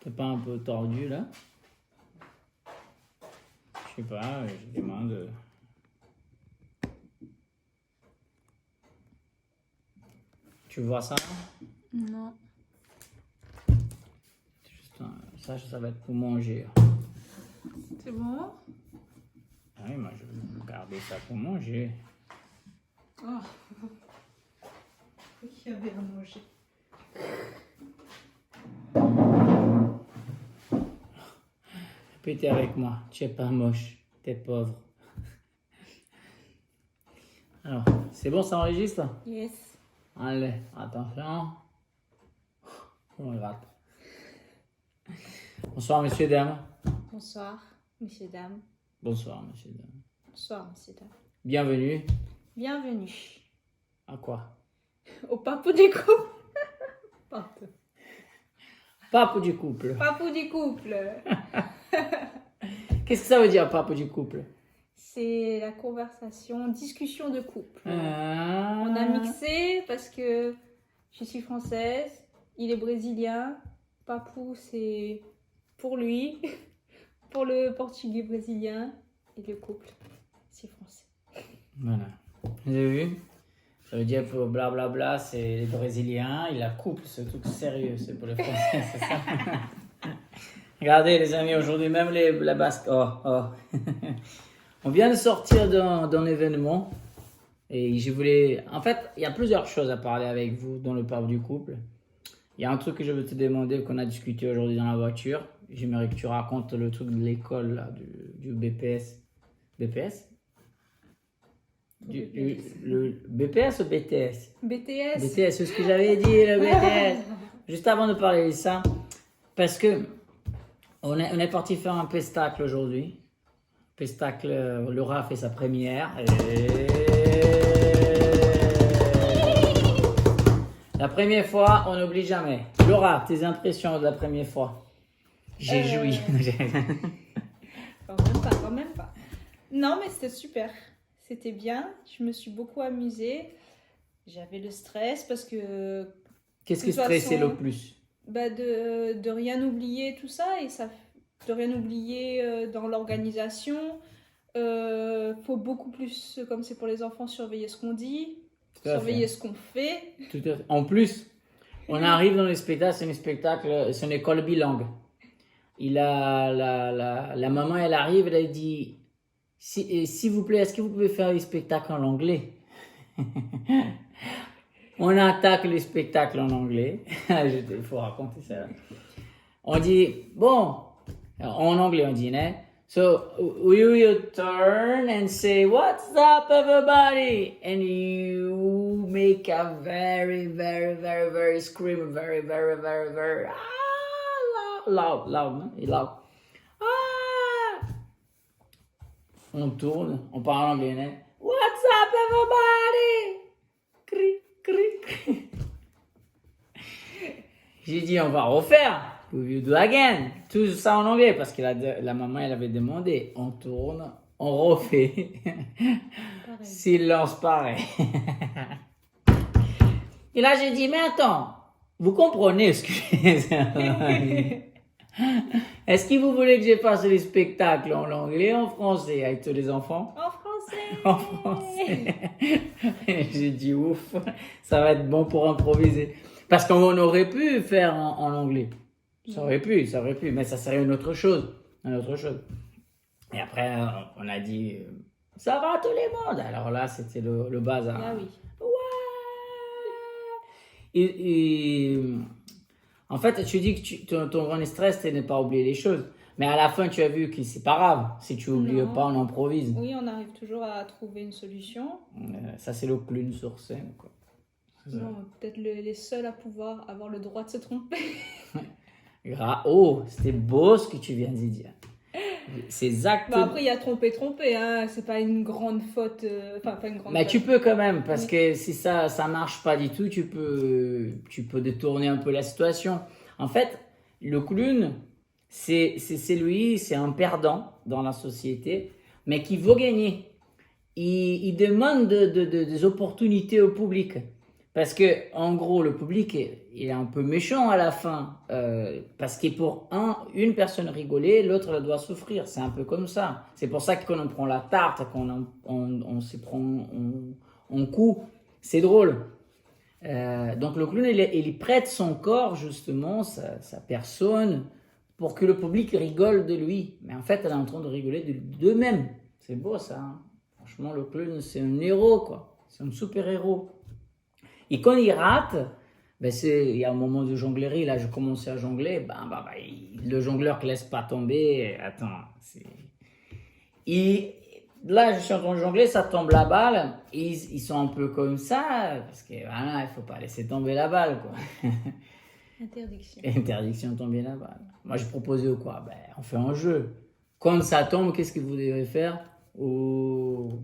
C'est pas un peu tordu là? Je sais pas, je demande. Tu vois ça? Non. Juste ça va être pour manger. C'est bon? Ah oui, moi je vais garder ça pour manger. Oh. Il y avait à manger. Répétez avec moi, tu es pas moche, t'es pauvre. Alors, c'est bon, ça enregistre? Yes. Allez, attention. On le rate. Bonsoir, messieurs, dames. Bonsoir, messieurs, dames. Bonsoir, messieurs, dames. Bonsoir, messieurs, dames. Bienvenue. Bienvenue À quoi? au Papou du couple. Pardon. Pape du couple. Papou du couple. Qu'est-ce que ça veut dire, pape du couple? C'est la conversation, discussion de couple. Ah. On a mixé parce que je suis française, il est brésilien. Papou, c'est pour lui, pour le portugais brésilien. Et le couple, c'est français. Voilà. Vous avez vu? Ça veut dire pour blablabla, c'est les Brésiliens. Il a couple, c'est tout sérieux, c'est pour les Français, c'est ça? Regardez, les amis, aujourd'hui, même la basque. Oh. On vient de sortir d'un événement. Et je voulais. En fait, il y a plusieurs choses à parler avec vous dans le pape du couple. Il y a un truc que je veux te demander, qu'on a discuté aujourd'hui dans la voiture. J'aimerais que tu racontes le truc de l'école, là, du BPS. BPS? Le BPS ou BTS? BTS. BTS, c'est ce que j'avais dit, le BTS. Juste avant de parler de ça, parce que on est parti faire un pestacle aujourd'hui. Pestacle, Laura a fait sa première. La première fois, on n'oublie jamais. Laura, tes impressions de la première fois? J'ai joui. Quand même pas. Non, mais c'était super. C'était bien. Je me suis beaucoup amusée. J'avais le stress parce que... Qu'est-ce qui De toute stressait façon, le plus? de rien oublier tout ça et ça de rien oublier dans l'organisation. Faut beaucoup plus, comme c'est pour les enfants, surveiller ce qu'on dit, Tout à surveiller fait. ce qu'on fait. Tout à fait. En plus, on arrive dans les spectacles, c'est une école bilingue. La maman, elle arrive, elle dit, s'il vous plaît, est-ce que vous pouvez faire les spectacles en anglais? On attaque les spectacles en anglais. Il faut raconter ça. On dit, bon, en anglais on dit, né? So, you turn and say, what's up everybody? And you make a very, very, very, very scream, very, very, very, very, loud, non? Et loud. Ah! On tourne, on parle anglais, né? What's up everybody? Cri, cri, cri. J'ai dit, on va refaire. You do again. Tout ça en anglais parce que la maman, elle avait demandé. On tourne, on refait. Pareil. Silence pareil. Et là, j'ai dit, mais attends, vous comprenez ce que je Est-ce que vous voulez que je fasse les spectacles en anglais, en français, avec tous les enfants? En français. En français. J'ai dit, ouf, ça va être bon pour improviser. Parce qu'on aurait pu faire en anglais. Ça aurait pu, mais ça serait une autre chose. Et après, on a dit, ça va tout le monde. Alors là, c'était le bazar. Là, oui. Ouais. Et, en fait, tu dis que ton grand stress, c'est de ne pas oublier les choses. Mais à la fin, tu as vu que c'est pas grave. Si tu oublies Non. pas, on improvise. Oui, on arrive toujours à trouver une solution. Ça, c'est le clown sur scène, quoi. Non, peut-être les seuls à pouvoir avoir le droit de se tromper. Oh, c'était beau ce que tu viens de dire. C'est exact. Bah après, il y a trompé, hein. C'est pas une grande faute. Enfin, pas une grande Mais faute. tu peux quand même, parce Oui. que si ça marche pas du tout, tu peux détourner un peu la situation. En fait, le clown, c'est un perdant dans la société, mais qui veut gagner. Il demande des opportunités au public. Parce que, en gros, le public il est un peu méchant à la fin. Parce que pour une personne rigoler, l'autre elle doit souffrir. C'est un peu comme ça. C'est pour ça que quand on prend la tarte, on se prend en coup, c'est drôle. Donc le clown, il prête son corps, justement, sa personne, pour que le public rigole de lui. Mais en fait, elle est en train de rigoler d'eux-mêmes. C'est beau ça, hein. Franchement, le clown, c'est un héros, quoi. C'est un super-héros. Et quand il rate, ben il y a un moment de jonglerie, là, je commençais à jongler, le jongleur ne laisse pas tomber. Attends, là, je suis en train de jongler, ça tombe la balle. Ils sont un peu comme ça, parce que voilà, il ne faut pas laisser tomber la balle, quoi. Interdiction. Interdiction de tomber la balle. Moi, je proposais quoi? Ben, on fait un jeu. Quand ça tombe, qu'est-ce que vous devez faire? Oh.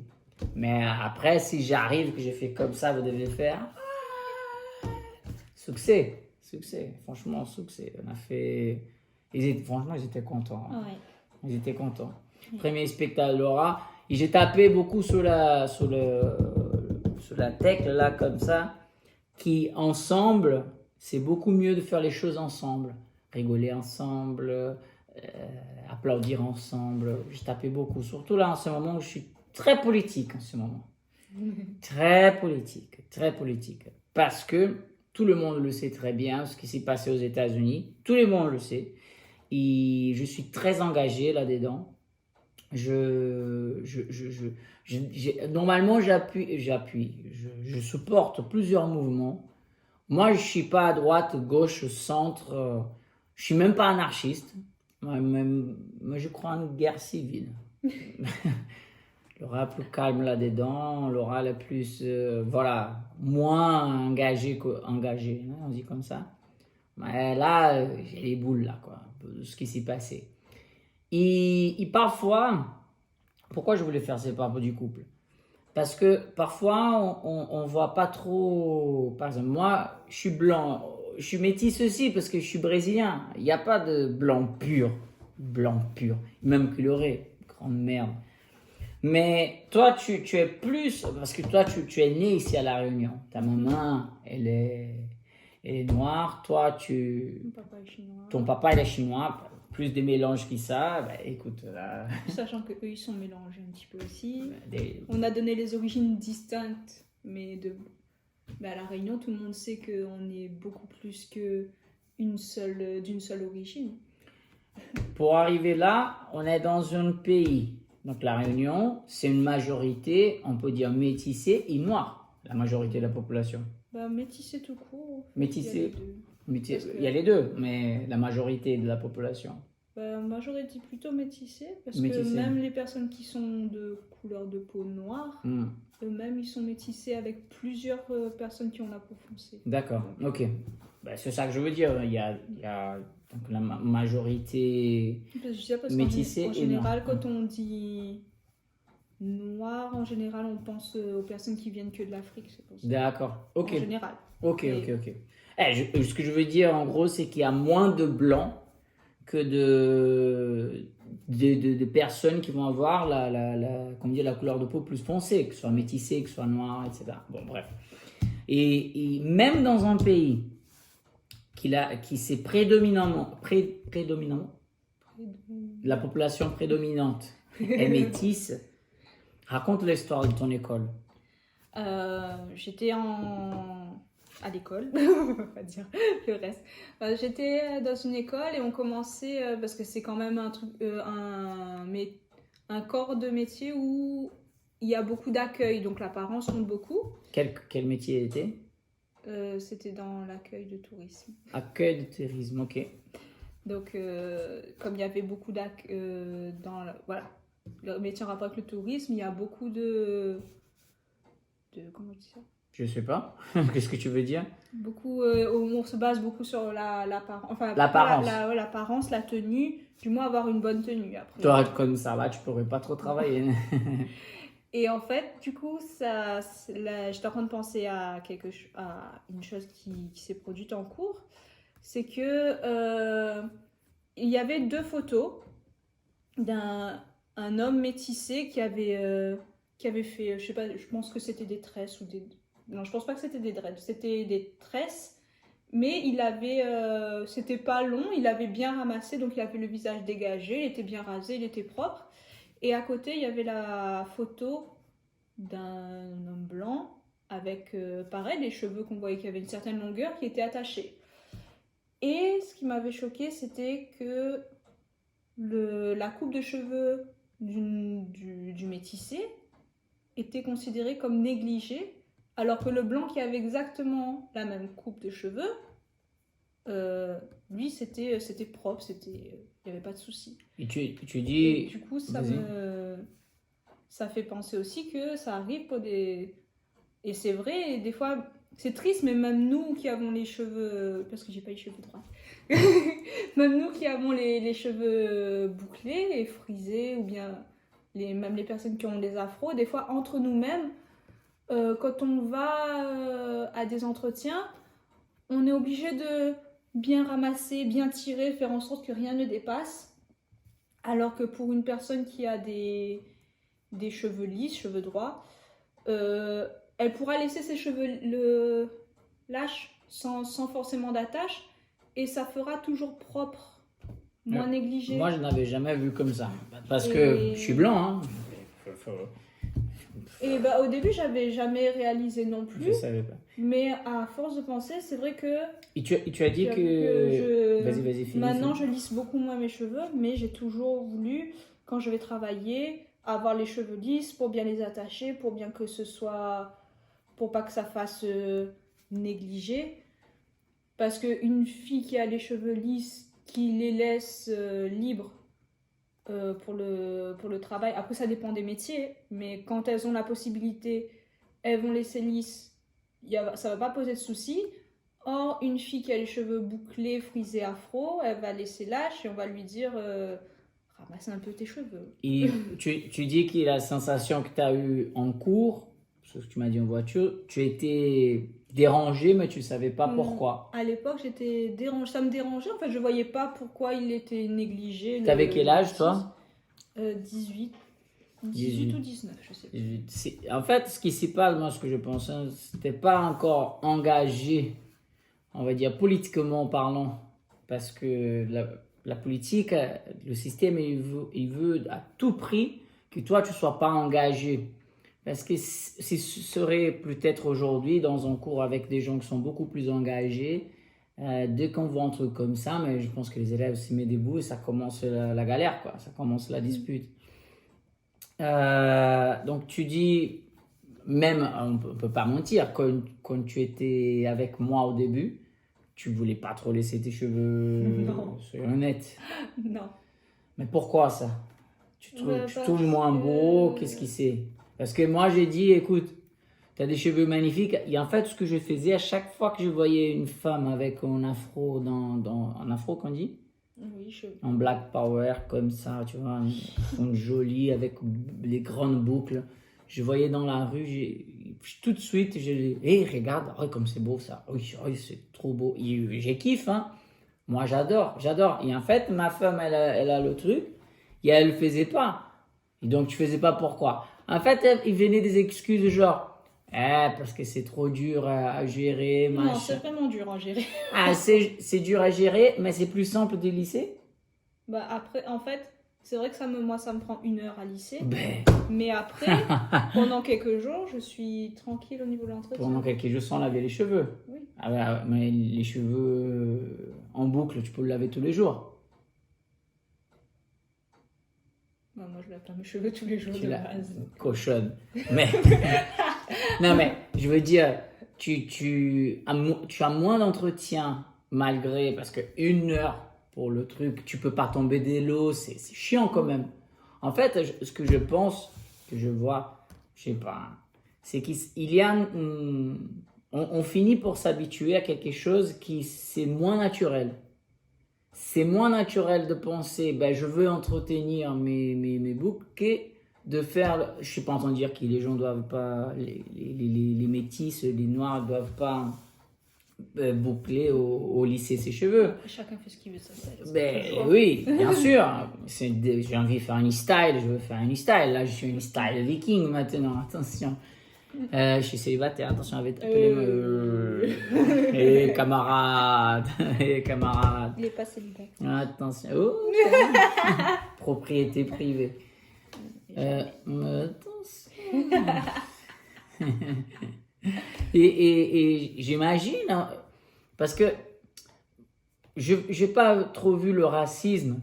Mais après, si j'arrive, que j'ai fait comme ça, vous devez faire. Succès, succès, franchement, succès. On a fait. Franchement, ils étaient contents. Hein. Ouais. Ils étaient contents. Premier spectacle Laura. Et j'ai tapé beaucoup sur la tecla, là, comme ça. Qui, ensemble, c'est beaucoup mieux de faire les choses ensemble. Rigoler ensemble, applaudir ensemble. J'ai tapé beaucoup. Surtout là, en ce moment où je suis très politique, en ce moment. Très politique, très politique. Parce que tout le monde le sait très bien, ce qui s'est passé aux États-Unis. Tout le monde le sait. Et je suis très engagé là-dedans. Normalement, j'appuie. Je supporte plusieurs mouvements. Moi, je ne suis pas à droite, gauche, centre. Je ne suis même pas anarchiste. Moi, je crois en guerre civile. Laura plus calme là-dedans, Laura la plus, voilà, moins engagée qu'engagée, hein, on dit comme ça. Mais là, j'ai les boules, là, quoi, de ce qui s'est passé. Et parfois, pourquoi je voulais faire ces papes du couple? Parce que parfois, on voit pas trop. Par exemple, moi, je suis blanc, je suis métis aussi parce que je suis brésilien. Il n'y a pas de blanc pur, même coloré, grande merde. Mais toi, tu es plus, parce que toi, tu es né ici à La Réunion. Ta maman, elle est noire. Toi, Mon papa est chinois. ton papa, il est chinois. Plus de mélange que ça, ben, écoute, là, Sachant qu'eux, ils sont mélangés un petit peu aussi. des- On a donné les origines distinctes, mais à La Réunion, tout le monde sait qu'on est beaucoup plus d'une seule origine. pour arriver là, on est dans un pays. Donc la Réunion, c'est une majorité, on peut dire métissée et noire, la majorité de la population. Métissé tout court. Métissé. Il y a les deux. Parce que- Il y a les deux, mais la majorité de la population. Moi, j'aurais dit plutôt métissé, parce Métissé. que même les personnes qui sont de couleur de peau noire, Hmm. eux-mêmes, ils sont métissés avec plusieurs personnes qui ont la peau foncée. D'accord, ok. Ben, c'est ça que je veux dire. Il y a donc la majorité. Je sais pas, parce Métissé qu'en et général, noir. quand on dit noir, en général, on pense aux personnes qui viennent que de l'Afrique, c'est pour ça. D'accord, ok. En général. Ok, Et- ok, ok. Ce que je veux dire en gros, c'est qu'il y a moins de blancs que de personnes qui vont avoir comment dire, la couleur de peau plus foncée, que ce soit métissé, que ce soit noir, etc. Bon, bref. Et même dans un pays qui c'est prédominamment, la population prédominante est métisse, raconte l'histoire de ton école. J'étais à l'école, on va pas dire le reste. J'étais dans une école et on commençait, parce que c'est quand même un truc, un corps de métier où il y a beaucoup d'accueil, donc l'apparence compte beaucoup. Quel métier était? C'était dans l'accueil de tourisme. Accueil de tourisme, ok. Donc, comme il y avait beaucoup voilà, le métier en rapport avec le tourisme, il y a beaucoup comment on dit ça? Je sais pas. Qu'est-ce que tu veux dire? Beaucoup, on se base beaucoup sur l'apparence. Enfin, L'apparence. L'apparence, la tenue, du moins avoir une bonne tenue après. Toi, comme ça, là, tu pourrais pas trop travailler. Et en fait, du coup, j'étais en train de penser à une chose qui s'est produite en cours. C'est que il y avait 2 photos d'un homme métissé qui avait fait, je sais pas, je pense que c'était des tresses ou Non, je pense pas que c'était des dreads, c'était des tresses. Mais c'était pas long, il avait bien ramassé, donc il avait le visage dégagé, il était bien rasé, il était propre. Et à côté, il y avait la photo d'un homme blanc avec, pareil, les cheveux qu'on voyait qui avaient une certaine longueur qui étaient attachés. Et ce qui m'avait choqué, c'était que la coupe de cheveux du métissé était considérée comme négligée, alors que le blanc qui avait exactement la même coupe de cheveux, lui, c'était propre, il n'y avait pas de souci. Et tu Et dis... du coup, Vas-y. ça fait penser aussi que ça arrive pour des... Et c'est vrai, des fois, c'est triste, mais même nous qui avons les cheveux... Parce que j'ai pas les cheveux droits. Même nous qui avons les cheveux bouclés et frisés, ou bien même les personnes qui ont des afros, des fois, entre nous-mêmes, quand on va à des entretiens, on est obligé de bien ramasser, bien tirer, faire en sorte que rien ne dépasse. Alors que pour une personne qui a des cheveux lisses, cheveux droits, elle pourra laisser ses cheveux lâches sans forcément d'attache et ça fera toujours propre, moins négligé. Moi, je n'avais jamais vu comme ça. Parce que je suis blanc, hein. Et bah, au début, j'avais jamais réalisé non plus. Je savais pas. Mais à force de penser, c'est vrai que... Et tu as dit que... Vas-y, finis. Maintenant, je lisse beaucoup moins mes cheveux, mais j'ai toujours voulu, quand je vais travailler, avoir les cheveux lisses pour bien les attacher, pour bien que ce soit... pour pas que ça fasse négligé. Parce qu'une fille qui a les cheveux lisses, qui les laisse libres pour le travail, après ça dépend des métiers, mais quand elles ont la possibilité, elles vont laisser lisses, ça va pas poser de soucis. Or, une fille qui a les cheveux bouclés, frisés, afro, elle va laisser lâche et on va lui dire ramasse un peu tes cheveux. Et tu dis que la sensation que tu as eue en cours, ce que tu m'as dit en voiture, tu étais dérangé, mais tu ne savais pas pourquoi. À l'époque, j'étais dérangée. Ça me dérangeait. En fait, je ne voyais pas pourquoi il était négligé. Tu avais quel âge, toi 18. 18 ou 19, je sais plus. En fait, ce qui s'y passe, moi, ce que je pense, hein, c'était pas encore engagé, on va dire, politiquement parlant. Parce que la politique, le système, il veut à tout prix que toi, tu ne sois pas engagé. Parce que ce serait peut-être aujourd'hui dans un cours avec des gens qui sont beaucoup plus engagés, dès qu'on voit un truc comme ça, mais je pense que les élèves s'y mettent debout et ça commence la galère, quoi. Ça commence la dispute. Donc tu dis, même, on ne peut pas mentir, quand tu étais avec moi au début, tu voulais pas trop laisser tes cheveux, soyons honnêtes. Non. Mais pourquoi ça? Tu trouves moins beau, qu'est-ce qui c'est? Parce que moi, j'ai dit, écoute, tu as des cheveux magnifiques. Et en fait, ce que je faisais, à chaque fois que je voyais une femme avec un afro, un afro qu'on dit? Oui, en black power, comme ça, tu vois, une jolie, avec les grandes boucles. Je voyais dans la rue, tout de suite, je dis, hé, regarde, oh, comme c'est beau ça. Oui, oh, c'est trop beau. J'ai kiffe, hein. Moi, j'adore. Et en fait, ma femme, elle a le truc, et elle le faisait pas. Et donc, tu faisais pas pourquoi? En fait, il venait des excuses genre, parce que c'est trop dur à gérer. Non, machin. c'est vraiment dur à gérer. C'est dur à gérer, mais c'est plus simple de lisser. Bah après, en fait, c'est vrai que moi, ça me prend 1 heure à lisser. Ben. Mais après, pendant quelques jours, je suis tranquille au niveau de l'entretien. Pendant quelques jours sans laver les cheveux. Oui. Ah bah, mais les cheveux en boucle, tu peux le laver tous les jours. Bah, moi, je lave pas mes cheveux tous les jours de base. Cochonne. Mais non, mais je veux dire, tu as moins d'entretien malgré parce que 1 heure pour le truc, tu peux pas tomber des lots, c'est chiant quand même. En fait, ce que je pense, que je vois, je sais pas, c'est qu'il y a on finit pour s'habituer à quelque chose qui c'est moins naturel. C'est moins naturel de penser, ben, je veux entretenir mes boucles que de faire, je ne suis pas en train de dire que les gens doivent pas, les métis, les noirs ne doivent pas boucler ou lisser ses cheveux. Chacun fait ce qu'il veut, ça. Ben, oui, bien sûr. J'ai envie de faire un style, je veux faire un style. Là, je suis un style viking maintenant, attention. Je suis célibataire, attention, avec les camarades, les camarades. Il est pas célibataire. Attention, oh, propriété privée. Attention. Et j'imagine, hein, parce que je n'ai pas trop vu le racisme,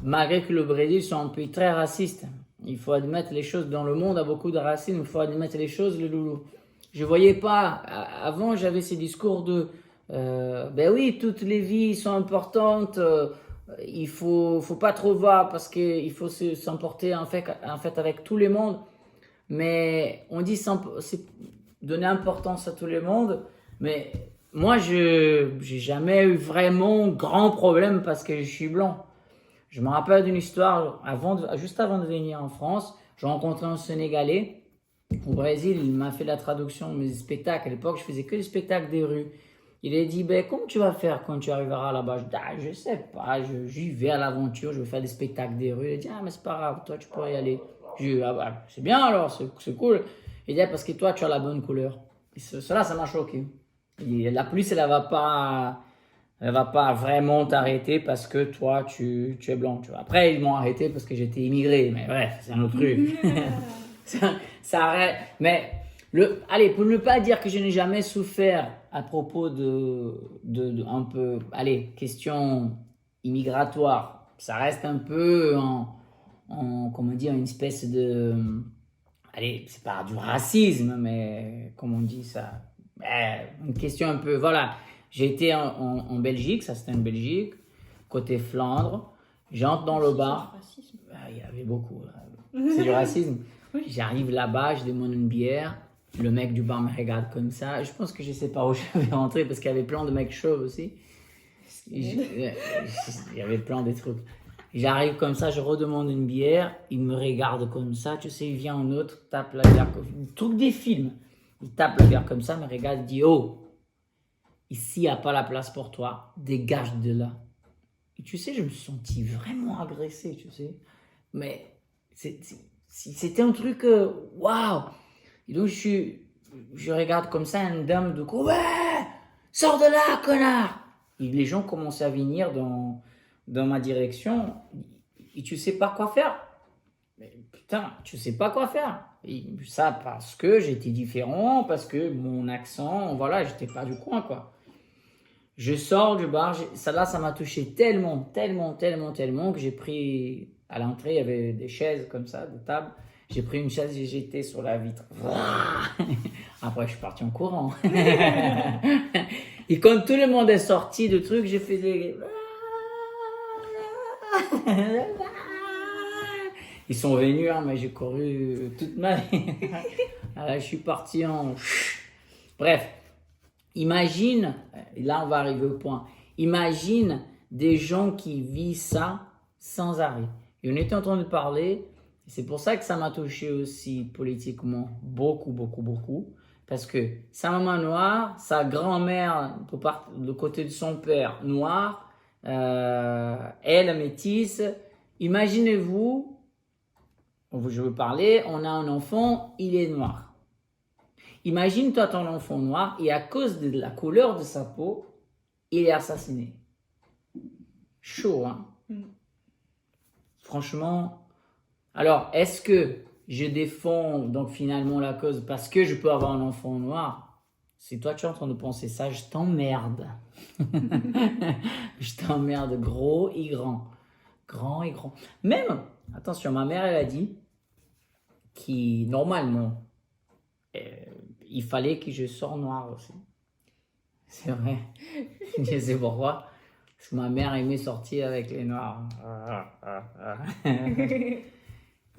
malgré que le Brésil soit un pays très raciste. Il faut admettre les choses. Dans le monde, a beaucoup de racisme, il faut admettre les choses, le loulou. Je voyais pas. Avant, j'avais ces discours de ben oui, toutes les vies sont importantes. Il faut pas trop voir parce qu'il faut s'emporter en fait avec tout le monde. Mais on dit c'est donner importance à tout le monde. Mais moi, j'ai jamais eu vraiment grand problème parce que je suis blanc. Je me rappelle d'une histoire, juste avant de venir en France, j'ai rencontré un Sénégalais au Brésil, il m'a fait la traduction de mes spectacles. À l'époque, je faisais que des spectacles des rues. Il a dit, ben, comment tu vas faire quand tu arriveras là-bas? Je dis, je sais pas, j'y vais à l'aventure, je vais faire des spectacles des rues. Il a dit, mais c'est pas grave, toi tu pourrais y aller. Je dis, c'est bien alors, c'est cool. Il dit, parce que toi tu as la bonne couleur. Et cela, ça m'a choqué. La police, elle va pas vraiment t'arrêter parce que toi, tu es blanc. Tu vois. Après, ils m'ont arrêté parce que j'étais immigré. Mais bref, c'est un autre truc. ça arrête. Mais, allez, pour ne pas dire que je n'ai jamais souffert à propos de un peu, allez, question immigratoire, ça reste un peu comment dire, une espèce de, allez, c'est pas du racisme, mais comment on dit ça? Une question un peu, voilà. J'ai été en Belgique, ça c'était en Belgique, côté Flandre. J'entre dans le bar. Il y avait beaucoup. C'est du racisme. Oui. J'arrive là-bas, je demande une bière. Le mec du bar me regarde comme ça. Je pense que je sais pas où je vais rentrer parce qu'il y avait plein de mecs chauds aussi. Il y avait plein de trucs. J'arrive comme ça, je redemande une bière. Il me regarde comme ça. Tu sais, il vient un autre, tape la bière. Truc des films. Il tape la bière comme ça, me regarde, il dit, oh. Ici, il n'y a pas la place pour toi. Dégage de là. Et tu sais, je me suis senti vraiment agressé, tu sais. Mais c'était un truc... Waouh. Et donc, je regarde comme ça une dame de coup. Ouais, sors de là, connard. Et les gens commençaient à venir dans ma direction. Et tu sais pas quoi faire. Mais putain, tu sais pas quoi faire. Et ça parce que j'étais différent, parce que mon accent, voilà, j'étais pas du coin, quoi. Je sors du bar, ça m'a touché tellement que j'ai pris, à l'entrée, il y avait des chaises comme ça, des tables. J'ai pris une chaise et j'étais sur la vitre. Après, je suis parti en courant. Et quand tout le monde est sorti de truc, j'ai fait des... Ils sont venus, hein, mais j'ai couru toute ma vie. Alors, je suis parti en... Bref. Imagine, là on va arriver au point, imagine des gens qui vivent ça sans arrêt. Et on était en train de parler, c'est pour ça que ça m'a touché aussi politiquement beaucoup, parce que sa maman noire, sa grand-mère, de côté de son père, noir, elle métisse, imaginez-vous, je veux parler, on a un enfant, il est noir. Imagine-toi ton enfant noir et à cause de la couleur de sa peau, il est assassiné. Chaud, hein? Franchement. Alors, est-ce que je défends donc finalement la cause parce que je peux avoir un enfant noir? Si toi tu es en train de penser ça, je t'emmerde. Je t'emmerde gros et grand. Grand et grand. Même, attention, ma mère elle a dit qui normalement... il fallait que je sorte noir aussi. C'est vrai. Je sais pourquoi. Parce que ma mère aimait sortir avec les noirs.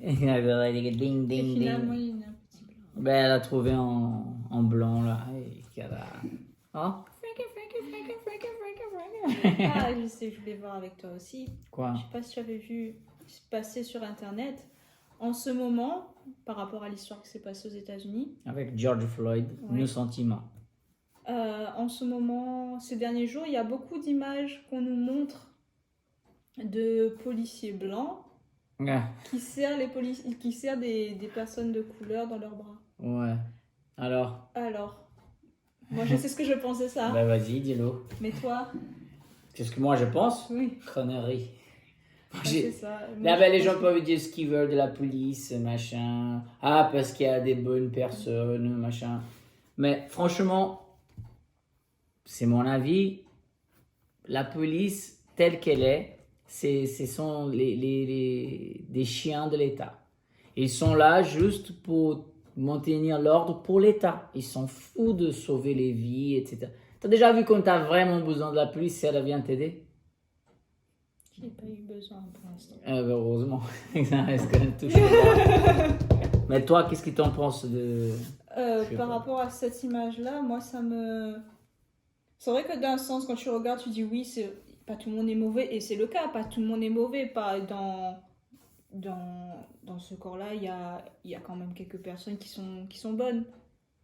Elle avait dit ding, ding, Finalement, ding. il y en a un petit blanc. Ben, elle a trouvé en blanc, là. Et qu'elle a... Oh. Ah, je sais, je voulais voir avec toi aussi. Quoi? Je sais pas si tu avais vu passer sur Internet. En ce moment, par rapport à l'histoire qui s'est passée aux États-Unis, Avec George Floyd, Ouais. nos sentiments. en ce moment, ces derniers jours, il y a beaucoup d'images qu'on nous montre de policiers blancs Ah. qui serrent des personnes de couleur dans leurs bras. Ouais. Alors, Moi, je sais ce que je pense de ça. bah vas-y, dis-le. Mais toi? C'est ce que moi je pense. Oui. Connerie. C'est ça. Là, Moi, ben, je les pense gens que- peuvent dire ce qu'ils veulent de la police, machin. Ah, parce qu'il y a des bonnes personnes, machin. Mais franchement, c'est mon avis. La police, telle qu'elle est, ce sont des chiens de l'État. Ils sont là juste pour maintenir l'ordre pour l'État. Ils s'en foutent de sauver les vies, etc. T'as déjà vu quand t'as vraiment besoin de la police, si elle vient t'aider? J'ai pas eu besoin pour l'instant. Heureusement, ça reste quand même touché là. Mais toi, qu'est-ce que t'en penses de... Je sais Par pas. rapport à cette image-là, moi, ça me... C'est vrai que d'un sens, quand tu regardes, tu dis oui, c'est pas tout le monde est mauvais, et c'est le cas, pas tout le monde est mauvais, pas dans ce corps-là, il y a quand même quelques personnes qui sont bonnes,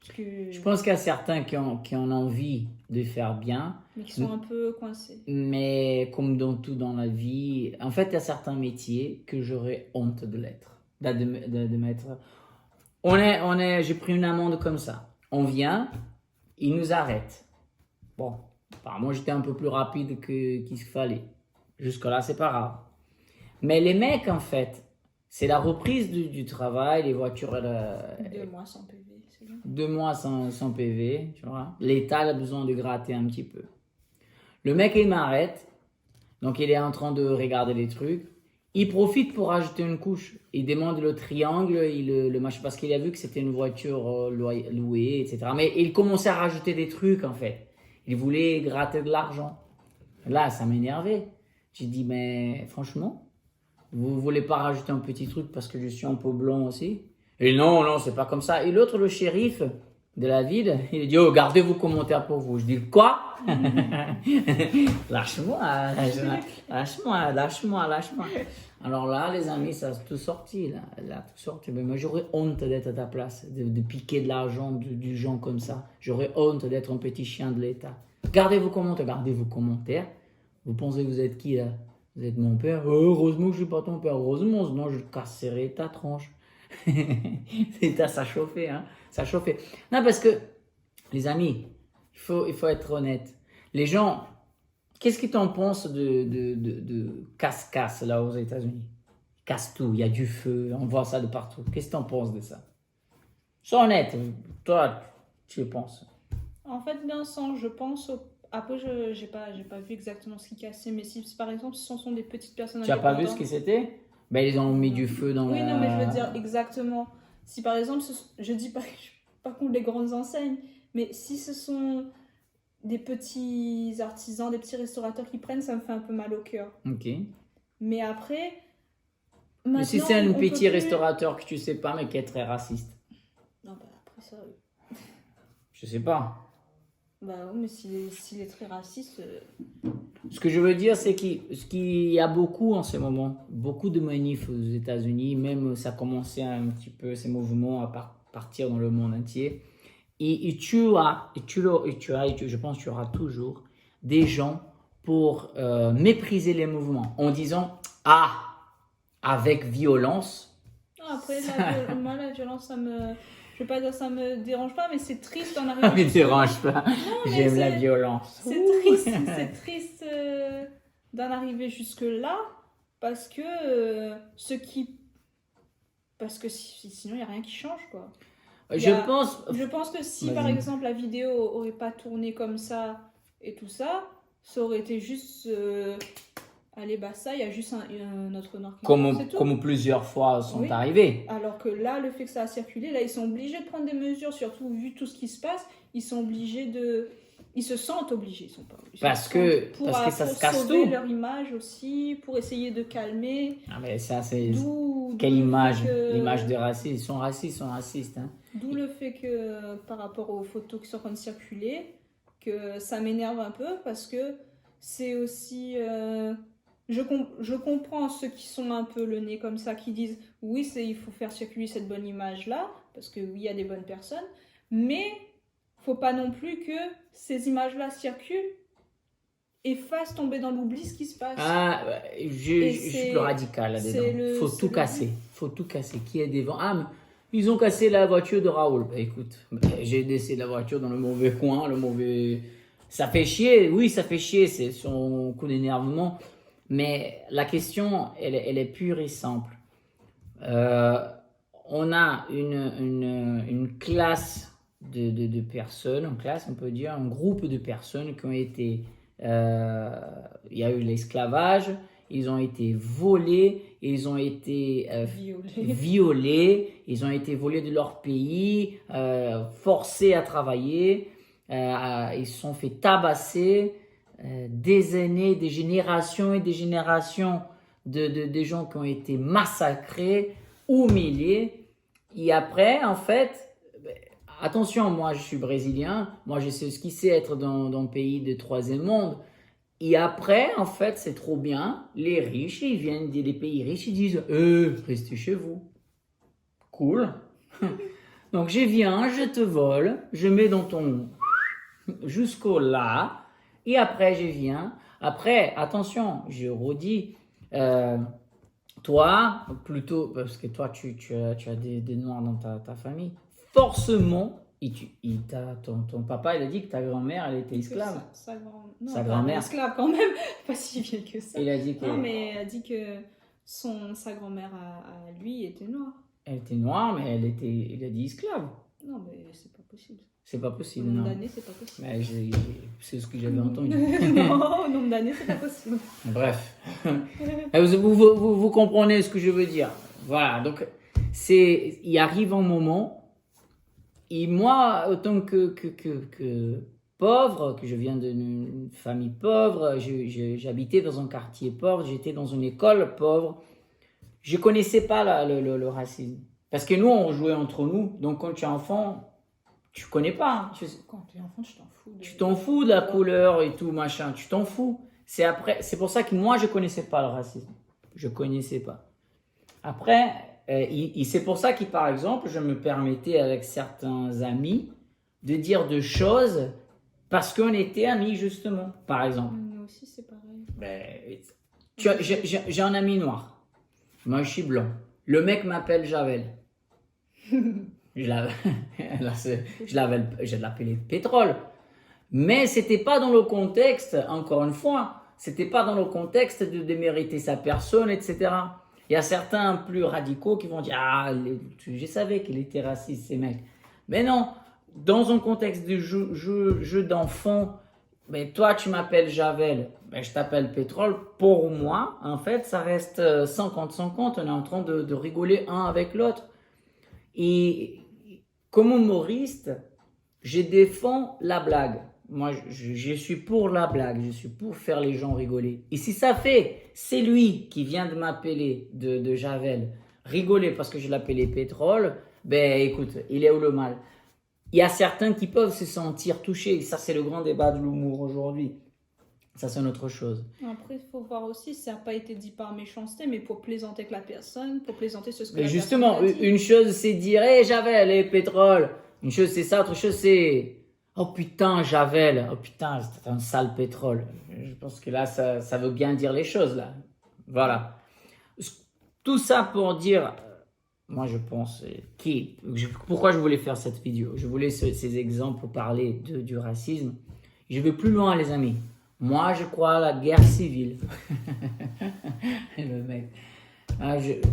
parce que... Je pense qu'il y a certains qui ont envie de faire bien, mais qui sont un peu coincés. mais comme dans tout dans la vie, en fait, il y a certains métiers que j'aurais honte de l'être, de mettre. J'ai pris une amende comme ça. On vient, il nous arrête. Bon, apparemment, j'étais un peu plus rapide qu'il fallait. Jusque-là, c'est pas grave. Mais les mecs, en fait, c'est la reprise du travail, les voitures, 2 mois sans PV, c'est bien. 2 mois sans PV, tu vois. L'État a besoin de gratter un petit peu. Le mec, il m'arrête. Donc, il est en train de regarder les trucs. Il profite pour ajouter une couche. Il demande le triangle, le machin, parce qu'il a vu que c'était une voiture louée, etc. Mais il commençait à rajouter des trucs, en fait. Il voulait gratter de l'argent. Là, ça m'énervait. J'ai dit, mais franchement, vous voulez pas rajouter un petit truc parce que je suis un peu blanc aussi? Et non, non, c'est pas comme ça. Et l'autre, le shérif de la ville, il dit, oh, gardez vos commentaires pour vous. Je dis, quoi? Lâche-moi, lâche-moi. Alors là, les amis, ça a tout sorti, là. Tout sorti. Mais moi, j'aurais honte d'être à ta place, de piquer de l'argent du gens comme ça. J'aurais honte d'être un petit chien de l'État. Gardez vos commentaires. Vous pensez que vous êtes qui, là? Vous êtes mon père? Heureusement que je suis pas ton père. Heureusement, sinon je casserai ta tronche. Ça chauffait, hein. Ça chauffait. Non, parce que, les amis, il faut être honnête. Les gens, qu'est-ce que tu en penses de casse-casse là aux États-Unis? Casse tout, il y a du feu, on voit ça de partout. Qu'est-ce que tu en penses de ça? Sois honnête, toi, tu penses. En fait, d'un sens, je pense au... Après, j'ai pas vu exactement ce qui cassait, mais si par exemple, ce sont des petites personnes Tu n'as pas vu ce indépendantes... que c'était? Ben, ils ont mis du feu dans Oui, la... non, mais je veux dire exactement. Si par exemple, je dis pas, pas contre les grandes enseignes, mais si ce sont des petits artisans, des petits restaurateurs qui prennent, ça me fait un peu mal au cœur. Ok. Mais après, Mais si maintenant, c'est un on peut petit plus- restaurateur que tu sais pas, mais qui est très raciste. Non, bah après ça... Je sais pas. Bah oui, mais s'il est très raciste... Ce que je veux dire, c'est qu'il y a beaucoup en ce moment, beaucoup de manifs aux États-Unis, même ça a commencé un petit peu, ces mouvements à partir dans le monde entier. Et je pense que tu auras toujours des gens pour mépriser les mouvements en disant, ah, avec violence. Non, après, moi, la violence, ça me... Je vais pas dire ça me dérange pas, mais c'est triste d'en Ça arriver... me dérange pas, mais j'aime la c'est- violence. C'est triste d'en arriver jusque-là, parce que Parce que sinon, il n'y a rien qui change, quoi. Je pense que si, par Vas-y. exemple, la vidéo aurait pas tourné comme ça et tout ça, ça aurait été juste... allez, bah ça, il y a juste un autre noir qui meurt, c'est tout. Comme plusieurs fois sont Oui. arrivés. Alors que là, le fait que ça a circulé, là, ils sont obligés de prendre des mesures, surtout vu tout ce qui se passe, ils sont obligés de... Ils se sentent obligés, ils sont pas obligés. Parce que ça se casse sauver tout. leur image aussi, pour essayer de calmer. Ah, mais ça, c'est... D'où Quelle le image? fait que- L'image des racistes. Ils sont racistes. Hein. D'où le fait que, par rapport aux photos qui sont en train de circuler, que ça m'énerve un peu, parce que c'est aussi... je comprends ceux qui sont un peu le nez comme ça, qui disent oui, il faut faire circuler cette bonne image-là, parce que oui, il y a des bonnes personnes, mais faut pas non plus que ces images-là circulent et fassent tomber dans l'oubli ce qui se passe. Ah, je suis plus radical c'est là-dedans. le- Faut c'est tout le casser. Faut tout casser. Qui est devant? Ah, mais Ils ont cassé la voiture de Raoul. Bah, écoute, j'ai laissé la voiture dans le mauvais coin, Ça fait chier, oui, ça fait chier, c'est son coup d'énervement. Mais la question, elle est pure et simple. On a une classe de personnes, une classe, on peut dire, un groupe de personnes qui ont été... il y a eu l'esclavage, ils ont été volés, ils ont été violés, ils ont été volés de leur pays, forcés à travailler, ils se sont fait tabasser, des années, des générations et des générations de gens qui ont été massacrés, humiliés. Et après, en fait, attention, moi je suis brésilien, moi je sais ce qu'il c'est être dans un pays de troisième monde. Et après, en fait, c'est trop bien. Les riches, ils viennent des pays riches, ils disent restez chez vous. Cool. Donc, je viens, je te vole, je mets dans ton. Jusqu'au là. Et après, je viens. Après, attention, je redis. Toi, plutôt, parce que toi, tu as des Noirs dans ta famille. Forcément. Ton papa, il a dit que ta grand-mère, elle était esclave. Sa grand-mère. Esclave quand même, pas si vieille que ça. Il a dit que... Non, mais elle a dit que sa grand-mère à lui était noire. Elle était noire, mais il a dit esclave. Non, mais c'est pas possible. C'est pas possible, Au nombre non. d'années, c'est pas possible. Mais c'est ce que j'avais entendu. Non, au nombre d'années, c'est pas possible. Bref. Vous comprenez ce que je veux dire. Voilà, donc il arrive un moment... Et moi, autant que pauvre, que je viens d'une famille pauvre, j'habitais dans un quartier pauvre, j'étais dans une école pauvre, je ne connaissais pas le racisme. Parce que nous, on jouait entre nous, donc quand tu es enfant, tu ne connais pas. Quand tu es enfant, tu t'en fous. Tu t'en fous de la couleur et tout, machin, tu t'en fous. C'est pour ça que moi, je ne connaissais pas le racisme. Je ne connaissais pas. Après... Et c'est pour ça que, par exemple, je me permettais avec certains amis de dire des choses parce qu'on était amis, justement, par exemple. Nous aussi, c'est pareil. J'ai un ami noir. Moi, je suis blanc. Le mec m'appelle Javel. Je l'appelais pétrole. Mais c'était pas dans le contexte, encore une fois, c'était pas dans le contexte de démériter sa personne, etc. Il y a certains plus radicaux qui vont dire « Ah, je savais qu'il était raciste, ces mecs. » Mais non, dans un contexte de jeu d'enfant, mais toi, tu m'appelles Javel, ben, je t'appelle Pétrole. Pour moi, en fait, ça reste 50-50. On est en train de rigoler un avec l'autre. Et comme humoriste, je défends la blague. Moi, je suis pour la blague, je suis pour faire les gens rigoler. Et si ça fait, c'est lui qui vient de m'appeler de Javel, rigoler parce que je l'appelais Pétrole, ben écoute, il est où le mal? Il y a certains qui peuvent se sentir touchés, et ça c'est le grand débat de l'humour aujourd'hui. Ça c'est une autre chose. Après, il faut voir aussi, ça n'a pas été dit par méchanceté, mais pour plaisanter avec la personne, pour plaisanter sur ce que Mais la justement, personne a dit. une chose c'est dire, hé Javel, hé Pétrole. Une chose c'est ça, autre chose c'est... Oh putain, Javel, oh putain, c'est un sale pétrole. Je pense que là, ça veut bien dire les choses, là. Voilà. Tout ça pour dire, moi je pense, pourquoi je voulais faire cette vidéo? Je voulais ces exemples pour parler du racisme. Je vais plus loin, les amis. Moi, je crois à la guerre civile. Le mec.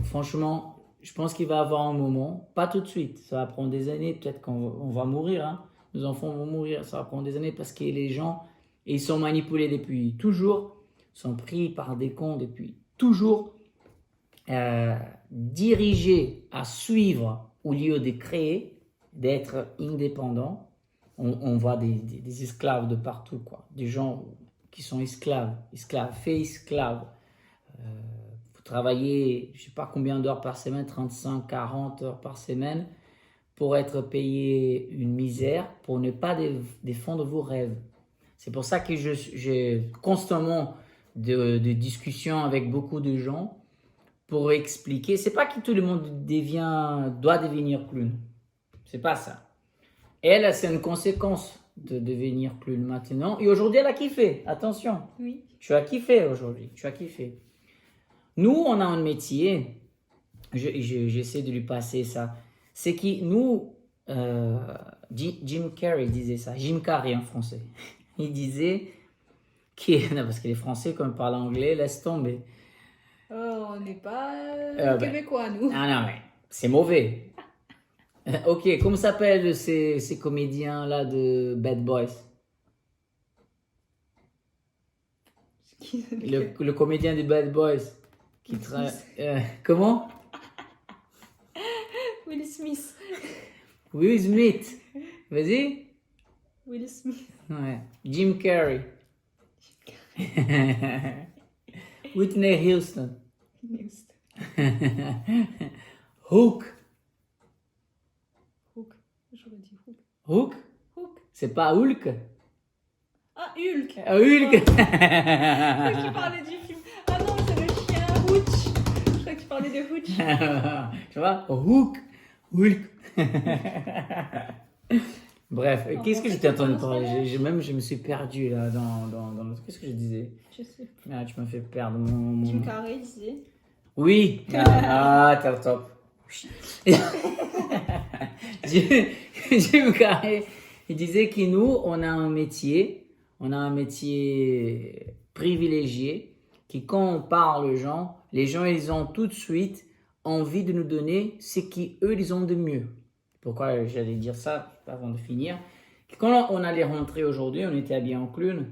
Franchement, je pense qu'il va y avoir un moment, pas tout de suite, ça va prendre des années, peut-être qu'on va mourir, hein. Nos enfants vont mourir, ça va prendre des années parce que les gens, ils sont manipulés depuis toujours, sont pris par des cons depuis toujours, dirigés à suivre au lieu de créer, d'être indépendants. On voit des esclaves de partout, quoi. Des gens qui sont esclaves, faits esclaves. Vous travaillez, je ne sais pas combien d'heures par semaine, 35, 40 heures par semaine, pour être payé une misère, pour ne pas défendre vos rêves. C'est pour ça que j'ai constamment de discussions avec beaucoup de gens pour expliquer. C'est pas que tout le monde doit devenir clown. C'est pas ça. Elle, c'est une conséquence de devenir clown maintenant. Et aujourd'hui, elle a kiffé. Attention. Oui. Tu as kiffé aujourd'hui. Tu as kiffé. Nous, on a un métier. J'essaie de lui passer ça. c'est que nous, Jim Carrey disait ça, Jim Carrey en français. Il disait non, parce que les Français, quand ils parlent anglais, laisse tomber. Oh, on n'est pas Ben, québécois, nous. Ah non, mais c'est mauvais. Ok, comment s'appellent ces comédiens-là de Bad Boys? Le comédien de Bad Boys qui comment? Will Smith. Will Smith. Vas-y. Will Smith. Ouais. Jim Carrey. Whitney Houston. Hook. Hook. J'aurais dit Hook. Hook? Hook. C'est pas Hulk? Ah, Hulk. Hulk. Je crois que tu parlais du film. Ah non, c'est le chien Hooch. Je crois que tu parlais de Hooch. Tu vois? Hook. Hulk. Bref, qu'est-ce que j'étais en train de parler? Je me suis perdu là dans le... Qu'est-ce que je disais? Je sais. Ah, tu m'as fait perdre mon... Jim Carrey disait. Oui. T'es au top. Jim Carrey, il disait que nous, on a un métier privilégié, qui quand on parle aux gens, les gens, ils ont tout de suite envie de nous donner ce qu'eux, ils ont de mieux. Pourquoi j'allais dire ça avant de finir? Quand on allait rentrer aujourd'hui, on était habillés en clown.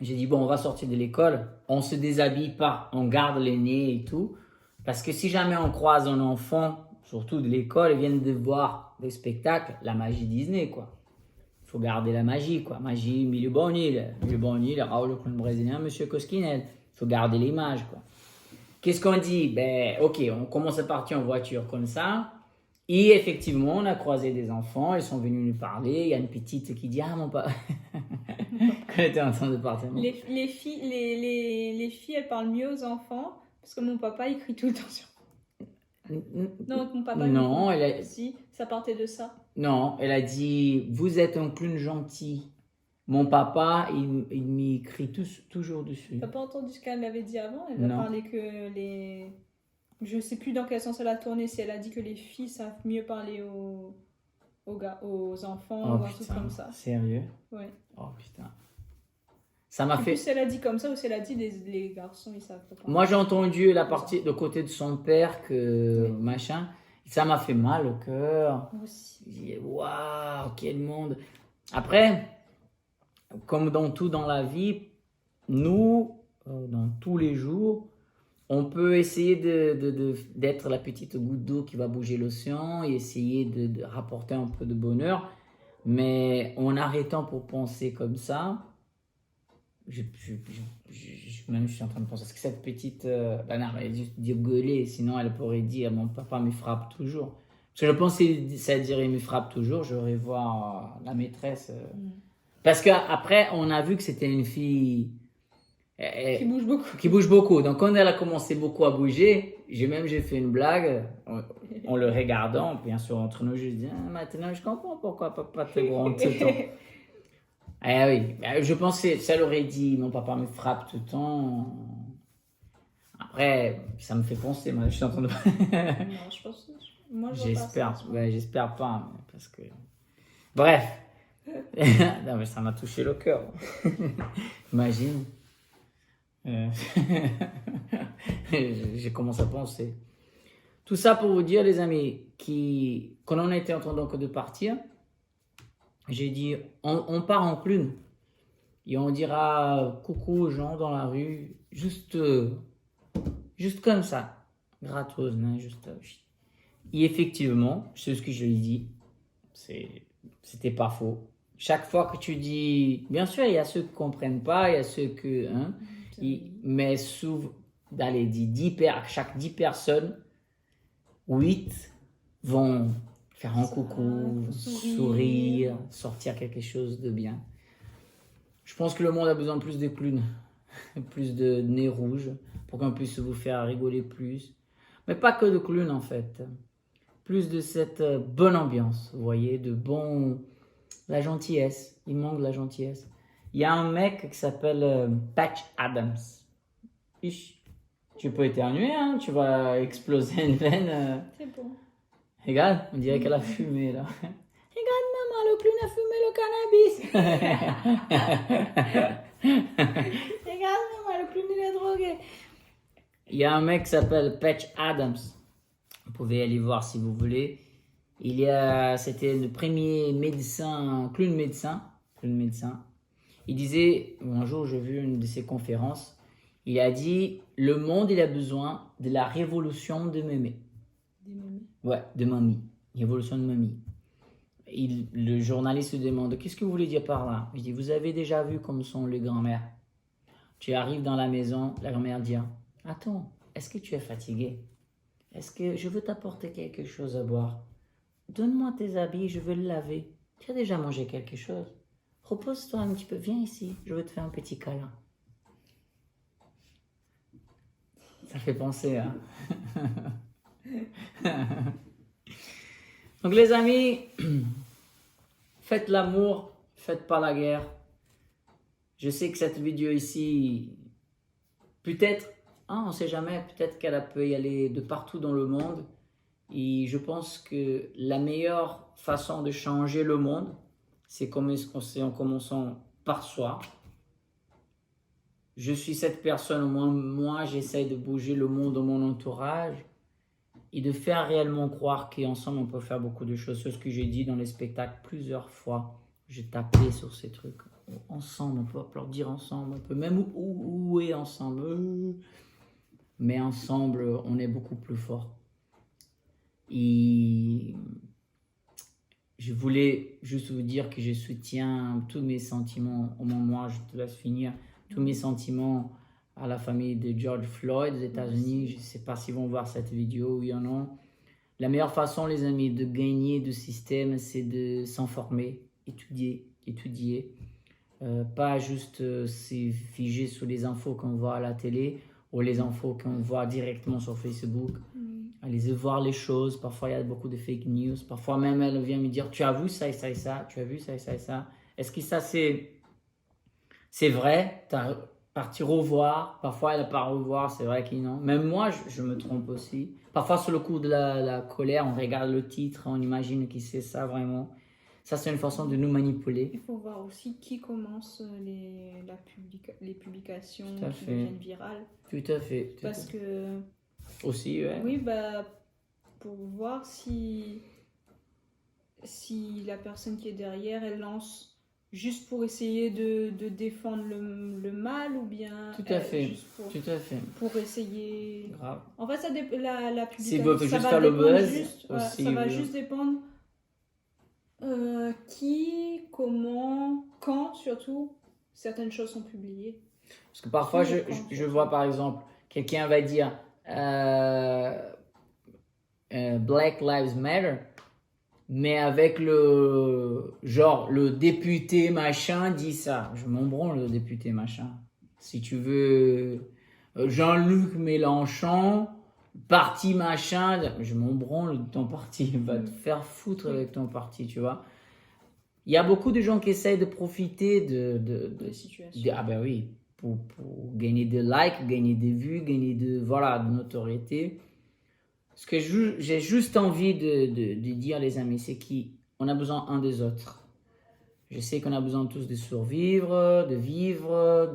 J'ai dit, bon, on va sortir de l'école, on se déshabille pas, on garde les nez et tout. Parce que si jamais on croise un enfant, surtout de l'école, ils viennent de voir des spectacles, la magie Disney, quoi. Il faut garder la magie, quoi. Magie, Milou Bonil, Raoul le clown brésilien, Monsieur Cosquinel. Il faut garder l'image, quoi. Qu'est-ce qu'on dit? Ben, ok, on commence à partir en voiture comme ça. Et effectivement, on a croisé des enfants, ils sont venus nous parler. Il y a une petite qui dit, ah mon papa, quand elle était en train de partir. Les filles, elles parlent mieux aux enfants parce que mon papa, il crie tout le temps sur. Non, mon papa. Non, elle a... Si, ça partait de ça. Non, elle a dit, vous êtes un clown gentil. Mon papa, il m'y crie toujours dessus. T'as pas entendu ce qu'elle avait dit avant? Elle a parlé que les... Je sais plus dans quel sens elle a tourné, si elle a dit que les filles savent mieux parler aux enfants ou un truc comme ça. Sérieux? Ouais. Oh putain. Ça m'a fait... Si elle a dit comme ça ou si elle a dit les garçons, ils savent pas parler. Moi j'ai entendu la partie de côté de son père que machin. Ça m'a fait mal au cœur. Moi aussi. J'ai dit, waouh, quel monde. Après, comme dans tout dans la vie, nous, dans tous les jours, on peut essayer d'être la petite goutte d'eau qui va bouger l'océan et essayer de rapporter un peu de bonheur. Mais en arrêtant pour penser comme ça, même je suis en train de penser, est-ce que cette petite... non, elle a juste dit gueuler, sinon elle pourrait dire, mon papa me frappe toujours. Parce que je pense que ça dirait, il me frappe toujours, j'aurais voir la maîtresse. Parce qu'après, on a vu que c'était une fille... qui bouge beaucoup. Qui bouge beaucoup. Donc, quand elle a commencé beaucoup à bouger, j'ai fait une blague en le regardant. Bien sûr, entre nous, je dis, maintenant, je comprends pourquoi papa te gronde tout le temps. Eh oui, je pensais, ça l'aurait dit, mon papa me frappe tout le temps. Après, ça me fait penser, moi, je suis en train de... Non, je pense... Moi, j'espère pas, parce que... Bref. Non, mais ça m'a touché le cœur. Imagine. J'ai commencé à penser. Tout ça pour vous dire, les amis, quand on était en train donc de partir, j'ai dit, on part en clown et on dira coucou aux gens dans la rue, juste comme ça, gratos, hein, juste. Et effectivement, c'est ce que je lui dis, c'était pas faux. Chaque fois que tu dis, bien sûr, il y a ceux qui comprennent pas, il y a ceux que, hein, mais souvent, allez, chaque 10 personnes, 8 vont faire un coucou, sourire, sortir quelque chose de bien. Je pense que le monde a besoin de plus de clowns, plus de nez rouges, pour qu'on puisse vous faire rigoler plus. Mais pas que de clowns en fait. Plus de cette bonne ambiance, vous voyez, la gentillesse. Il manque de la gentillesse. Il y a un mec qui s'appelle Patch Adams. Tu peux éternuer, hein, tu vas exploser une veine. C'est bon. Regarde, on dirait qu'elle a fumé là. Regarde maman, le clown a fumé le cannabis. Regarde maman, le clown il est drogué. Il y a un mec qui s'appelle Patch Adams. Vous pouvez aller voir si vous voulez. C'était le premier clown médecin. Il disait, un jour j'ai vu une de ses conférences, il a dit, le monde il a besoin de la révolution de mémé. Des mamies. Ouais, de mamie. Révolution de mamie. Le journaliste se demande, qu'est-ce que vous voulez dire par là? Je dis, vous avez déjà vu comme sont les grands-mères. Tu arrives dans la maison, la grand-mère dit, attends, est-ce que tu es fatigué? Est-ce que je veux t'apporter quelque chose à boire? Donne-moi tes habits, je veux le laver. Tu as déjà mangé quelque chose? Repose-toi un petit peu, viens ici, je veux te faire un petit câlin. Ça fait penser, hein? Donc les amis, faites l'amour, faites pas la guerre. Je sais que cette vidéo ici, peut-être, on ne sait jamais, peut-être qu'elle peut y aller de partout dans le monde. Et je pense que la meilleure façon de changer le monde, c'est en commençant par soi. Je suis cette personne, moi j'essaye de bouger le monde dans mon entourage et de faire réellement croire qu'ensemble on peut faire beaucoup de choses. C'est ce que j'ai dit dans les spectacles plusieurs fois. J'ai tapé sur ces trucs. Ensemble, on peut applaudir ensemble, on peut même ouer ensemble. Mais ensemble, on est beaucoup plus fort. Et je voulais juste vous dire que je soutiens tous mes sentiments, au moment où je te laisse finir, tous mes sentiments à la famille de George Floyd aux États-Unis. Je ne sais pas s'ils vont voir cette vidéo, oui ou non. La meilleure façon, les amis, de gagner du système, c'est de s'informer, étudier. Pas juste se figer sur les infos qu'on voit à la télé ou les infos qu'on voit directement sur Facebook. Allez voir les choses. Parfois, il y a beaucoup de fake news. Parfois, même, elle vient me dire, tu as vu ça et ça et ça, tu as vu ça et ça et ça. Est-ce que ça, c'est vrai? Tu as parti revoir. Parfois, elle n'a pas revoir. C'est vrai que non. Même moi, je me trompe aussi. Parfois, sur le coup de la colère, on regarde le titre, on imagine que c'est ça vraiment. Ça, c'est une façon de nous manipuler. Il faut voir aussi qui commence les publications Tout à qui fait. deviennent virales. Tout à fait. Parce que, Aussi, ouais. oui, pour voir si la personne qui est derrière, elle lance juste pour essayer de défendre le mal ou bien Tout à fait. juste Tout à fait. pour essayer... Grave. En fait, la S'ils publication, veulent ça juste va faire le dépendre buzz, juste, aussi, ça va oui. juste dépendre qui, comment, quand surtout, certaines choses sont publiées. Parce que parfois, Qui, je vois par exemple, quelqu'un va dire Black Lives Matter, mais avec le député machin dit ça. Je m'en branle le député machin. Si tu veux Jean-Luc Mélenchon, parti machin, je m'en branle de ton parti. Va te faire foutre avec ton parti, tu vois. Il y a beaucoup de gens qui essayent de profiter de situations. Ah ben oui, pour gagner des likes, gagner des vues, gagner de notoriété. Ce que j'ai juste envie de dire, les amis, c'est qu'on a besoin un des autres. Je sais qu'on a besoin tous de survivre, de vivre,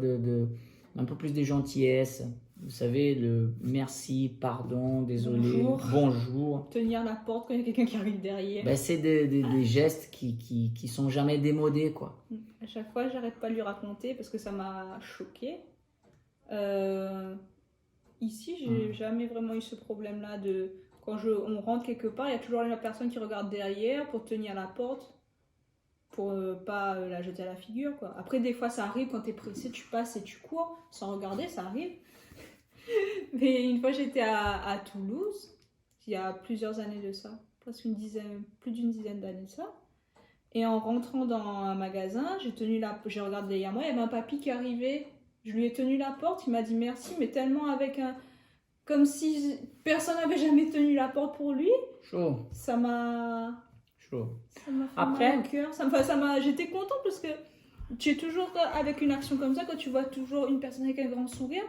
un peu plus de gentillesse. Vous savez, le merci, pardon, désolé, bonjour. Tenir la porte quand il y a quelqu'un qui arrive derrière. Ben, c'est des gestes qui sont jamais démodés, quoi. À chaque fois, j'arrête pas de lui raconter parce que ça m'a choquée. Ici, j'ai jamais vraiment eu ce problème-là de... Quand on rentre quelque part, il y a toujours la personne qui regarde derrière pour tenir la porte, pour pas la jeter à la figure, quoi. Après, des fois, ça arrive quand t'es pressé, tu passes et tu cours sans regarder, ça arrive. Mais une fois, j'étais à Toulouse, il y a plusieurs années de ça, presque plus d'une dizaine d'années de ça. Et en rentrant dans un magasin, j'ai regardé derrière moi, il y avait un papy qui arrivait. Je lui ai tenu la porte, il m'a dit merci, mais tellement avec un... Comme si personne n'avait jamais tenu la porte pour lui. Chaud. Ça m'a... Chaud. Ça m'a fait Après... mal au cœur. J'étais contente parce que tu es toujours avec une action comme ça, quand tu vois toujours une personne avec un grand sourire,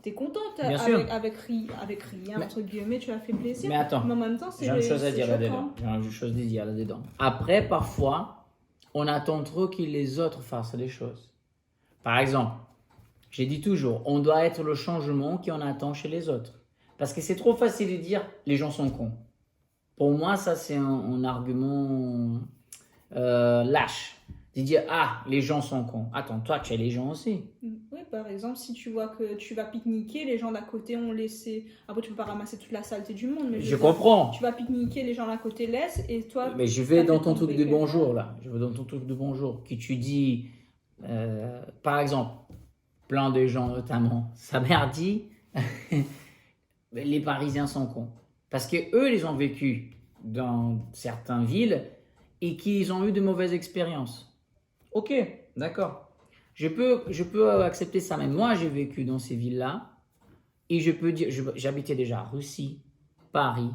t'es contente Bien sûr. avec rien, Mais- entre guillemets, tu as fait plaisir. Mais attends, Mais en même temps, j'ai une chose à c'est dire là-dedans. choquant. J'ai une chose à dire là-dedans. Après, parfois, on attend trop que les autres fassent les choses. Par exemple, j'ai dit toujours, on doit être le changement qu'on attend chez les autres. Parce que c'est trop facile de dire, les gens sont cons. Pour moi, ça, c'est un argument lâche. De dire, ah, les gens sont cons. Attends, toi, tu es les gens aussi. Oui, par exemple, si tu vois que tu vas pique-niquer, les gens d'à côté ont laissé. Après, tu peux pas ramasser toute la saleté du monde, mais Je veux dire, comprends. tu vas pique-niquer, les gens d'à côté laissent, et toi. Mais je vais t'as dans fait ton ton truc de PPR. bonjour, là. Je vais dans ton truc de bonjour. Que tu dis, par exemple, plein de gens notamment, sa mère dit, les Parisiens sont cons. Parce que eux, ils ont vécu dans certaines villes et qu'ils ont eu de mauvaises expériences. Ok, d'accord. Je peux accepter ça. Mais moi, j'ai vécu dans ces villes-là et je peux dire, j'habitais déjà à Russie, Paris.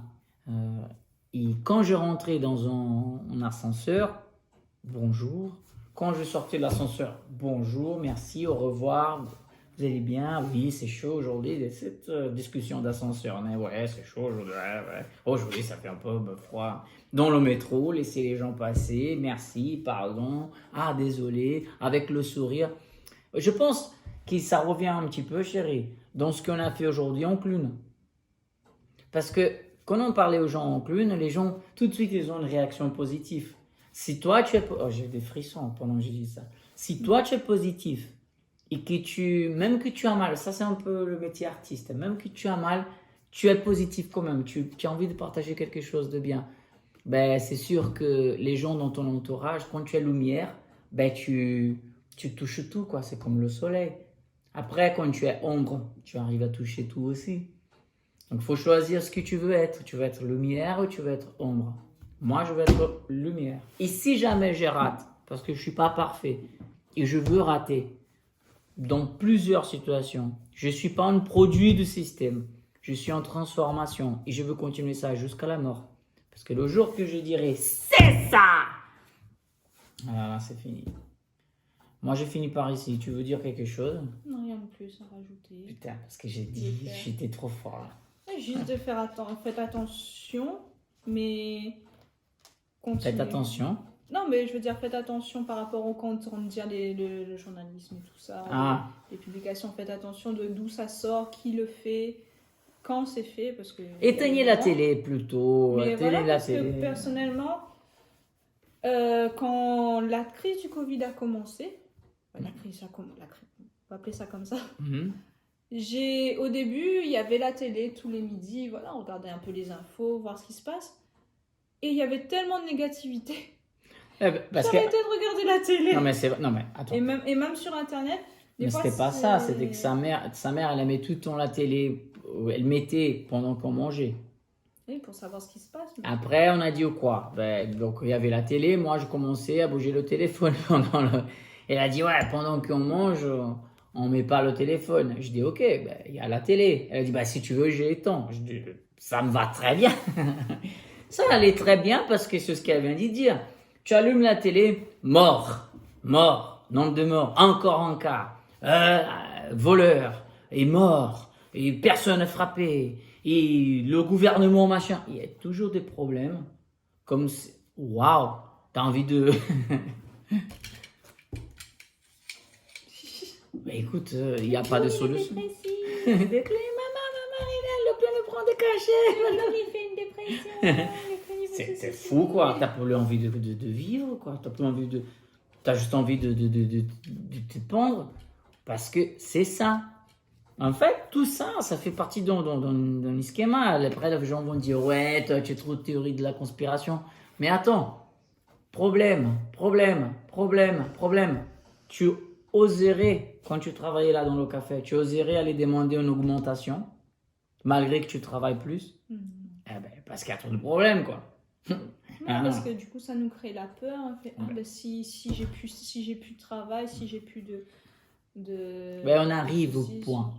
Et quand je rentrais dans un ascenseur, bonjour. Quand je sortais de l'ascenseur, bonjour, merci, au revoir. Vous allez bien? Oui, c'est chaud aujourd'hui, cette discussion d'ascenseur. Mais ouais, c'est chaud aujourd'hui. Ouais. Aujourd'hui, ça fait un peu froid. Dans le métro, laissez les gens passer. Merci, pardon. Ah, désolé. Avec le sourire. Je pense que ça revient un petit peu, chérie, dans ce qu'on a fait aujourd'hui en Clune. Parce que quand on parlait aux gens en Clune, les gens, tout de suite, ils ont une réaction positive. Si toi, tu es... Oh, j'ai des frissons pendant que je dis ça. Si toi, tu es positif, et que même que tu as mal, ça c'est un peu le métier artiste, même que tu as mal, tu es positif quand même, tu as envie de partager quelque chose de bien, ben c'est sûr que les gens dans ton entourage, quand tu es lumière, ben tu touches tout, quoi, c'est comme le soleil. Après, quand tu es ombre, tu arrives à toucher tout aussi. Donc il faut choisir ce que tu veux être. Tu veux être lumière ou tu veux être ombre. Moi, je veux être lumière. Et si jamais je rate, parce que je ne suis pas parfait, et je veux rater, dans plusieurs situations. Je ne suis pas un produit du système. Je suis en transformation et je veux continuer ça jusqu'à la mort. Parce que le jour que je dirai c'est ça, là, c'est fini. Moi, j'ai fini par ici. Tu veux dire quelque chose? Non, rien de plus à rajouter. Putain, parce que j'ai dit, j'étais trop fort là. Ouais, juste de faites attention, mais continuez. Faites attention. Non, mais je veux dire, faites attention par rapport au quand on dit le journalisme et tout ça, Ah. les publications, faites attention de d'où ça sort, qui le fait, quand c'est fait, parce que... Éteignez la télé plutôt. Mais Éteignez voilà, la parce télé. que personnellement, quand la crise du Covid a commencé, on va appeler ça comme ça, Mhm. au début, il y avait la télé tous les midis, voilà, on regardait un peu les infos, voir ce qui se passe, et il y avait tellement de négativité. Parce que... J'arrêtais de regarder la télé. Non mais attends. Et même sur internet. Mais c'était pas ça, c'était que sa mère, elle aimait tout le temps la télé. Elle mettait pendant qu'on mangeait. Oui, pour savoir ce qui se passe. Mais... Après, on a dit quoi? Donc il y avait la télé, moi je commençais à bouger le téléphone pendant le. Elle a dit ouais, pendant qu'on mange, on met pas le téléphone. Je dis ok, il y a la télé. Elle a dit si tu veux, j'ai le temps. Je dis ça me va très bien. Ça allait très bien parce que c'est ce qu'elle vient de dire. Tu allumes la télé, mort, nombre de morts, encore un cas, voleur, est mort, et personne frappé, et le gouvernement machin. Il y a toujours des problèmes. Comme, waouh, t'as envie de. Écoute, il n'y a pas de solution. Maman, le plein me prend des cachets. Il fait une dépression. C'est fou quoi, t'as plus envie de vivre quoi, t'as juste envie de te pendre parce que c'est ça. En fait, tout ça, ça fait partie d'un schéma. Après, les gens vont dire ouais, toi, tu es trop de théorie de la conspiration. Mais attends, problème. Tu oserais, quand tu travaillais là dans le café, tu oserais aller demander une augmentation malgré que tu travailles plus? Parce qu'il y a trop de problèmes quoi. Non, parce que du coup, ça nous crée la peur. On fait, si j'ai plus de travail, si j'ai plus de... On arrive au point.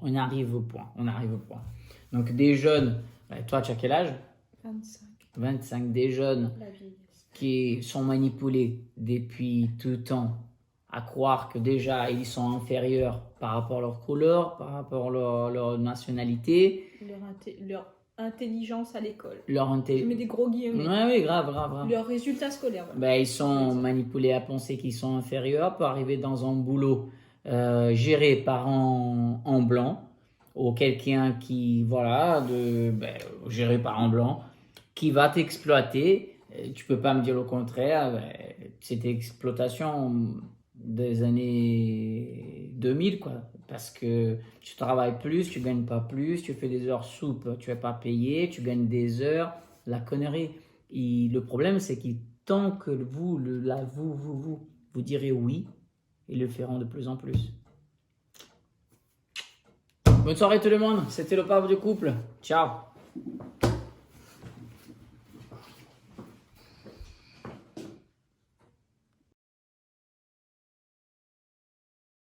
Donc, des jeunes, toi, tu as quel âge? 25, des jeunes La vieillesse. qui sont manipulés depuis tout le temps à croire que déjà ils sont inférieurs par rapport à leur couleur, par rapport à leur nationalité, Leur intelligence à l'école. leur Je mets intelligence. des gros guillemets. Oui, grave. Leurs résultats scolaires. Voilà. Ben, ils sont manipulés à penser qu'ils sont inférieurs pour arriver dans un boulot géré par un blanc ou quelqu'un qui, voilà, géré par un blanc, qui va t'exploiter. Tu peux pas me dire le contraire. Ben, c'était exploitation des années 2000, quoi. Parce que tu travailles plus, tu gagnes pas plus, tu fais des heures soupes, tu es pas payé, tu gagnes des heures, la connerie. Le problème, c'est que tant que vous direz oui, ils le feront de plus en plus. Bonne soirée tout le monde, c'était le pape de couple. Ciao.